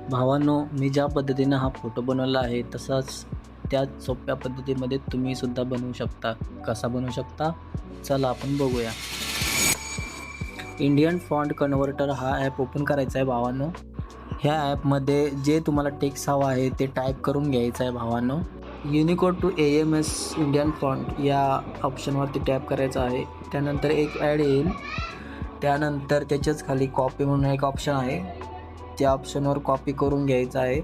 भावांनो, मी ज्या पद्धतीनं हा फोटो बनवला आहे तसाच त्याच सोप्या पद्धतीमध्ये तुम्ही सुद्धा बनवू शकता. कसा बनवू शकता? चला आपण बघूया. इंडियन फॉन्ट कन्व्हर्टर हा ॲप ओपन करायचा आहे भावांनो. ह्या ॲपमध्ये जे तुम्हाला टेक्स्ट हवा आहे ते टाईप करून घ्यायचं आहे भावांनो. Unicode to AMS Indian font या ऑप्शनवरती टॅप करायचं आहे. त्यानंतर एक ॲड येईल. त्यानंतर त्याच्याच खाली कॉपी म्हणून एक ऑप्शन आहे. त्या ऑप्शनवर कॉपी करून घ्यायचं आहे.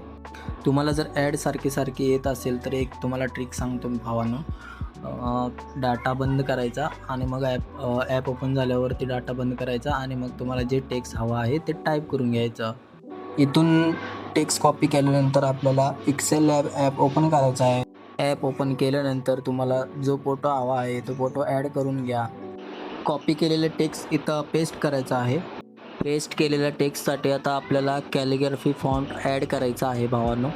तुम्हाला जर ॲड सारखी येत असेल तर एक तुम्हाला ट्रिक सांगतो मी भावांनो. डाटा बंद करायचा आणि मग ॲप ओपन झाल्यावरती डाटा बंद करायचा आणि मग तुम्हाला जे टेक्स्ट हवा आहे ते टाईप करून घ्यायचं. इथून टेक्स्ट कॉपी केल्यानंतर आपल्याला एक्सेल ॲप ओपन करायचा आहे. ॲप ओपन केल्यानंतर तुम्हाला जो फोटो हवा आहे तो फोटो ॲड करून घ्या. कॉपी केलेलं टेक्स्ट इथं पेस्ट करायचं आहे. पेस्ट केलेल्या टेक्स्टसाठी आता आपल्याला कॅलिग्राफी फॉन्ट ॲड करायचा आहे भावांनो.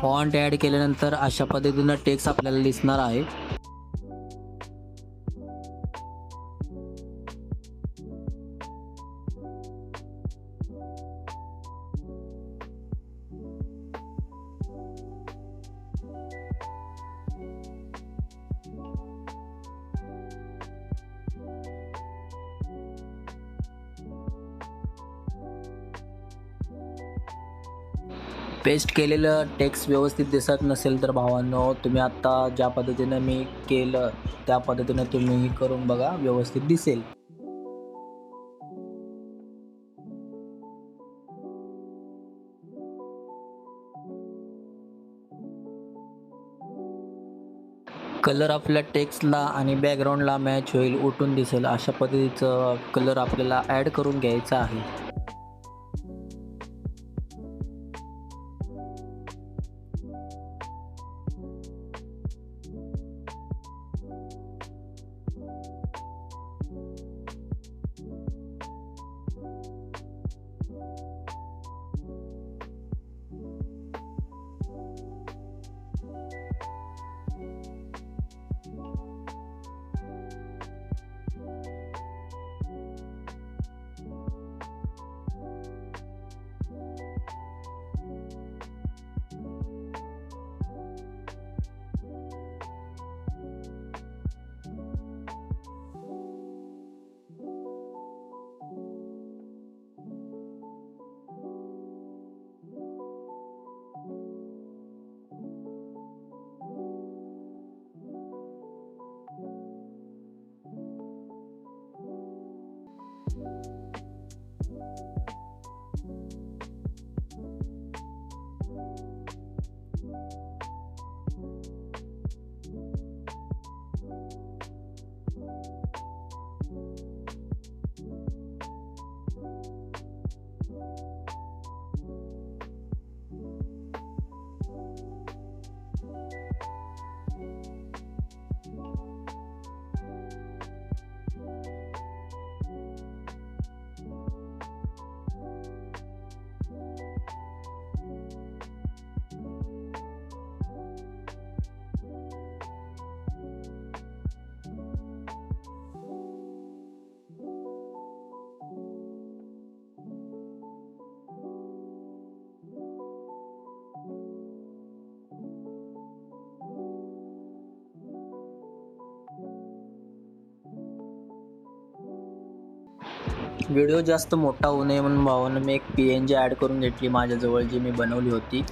फॉन्ट ॲड केल्यानंतर अशा पद्धतीनं टेक्स्ट आपल्याला दिसणार आहे. पेस्ट केलेलं टेक्स्ट व्यवस्थित दिसत नसेल तर भावांनो, तुम्ही आत्ता ज्या पद्धतीनं मी केलं त्या पद्धतीनं तुम्ही करून बघा, व्यवस्थित दिसेल. कलर आपल्या टेक्स्टला आणि बॅकग्राऊंडला मॅच होईल, उठून दिसेल अशा पद्धतीचं कलर आपल्याला ॲड करून घ्यायचा आहे. व्हिडिओ जास्त मोठा होऊ नये म्हणून भावानं मी एक PNG ॲड करून घेतली माझ्याजवळ, जी मी बनवली होती.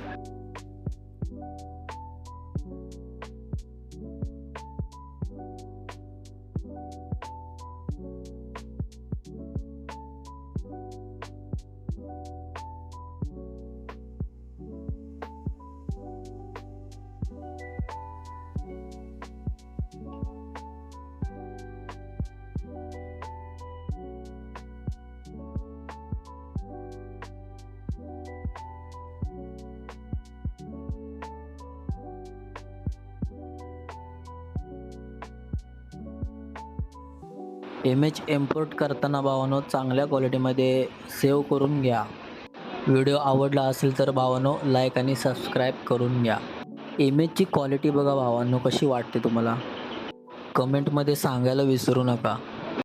इमेज इम्पोर्ट करताना भावांनो चांगल्या क्वालिटीमध्ये सेव्ह करून घ्या. व्हिडिओ आवडला असेल तर भावांनो लाईक आणि सबस्क्राईब करून घ्या. इमेजची क्वालिटी बघा भावांनो कशी वाटते तुम्हाला, कमेंटमध्ये सांगायला विसरू नका.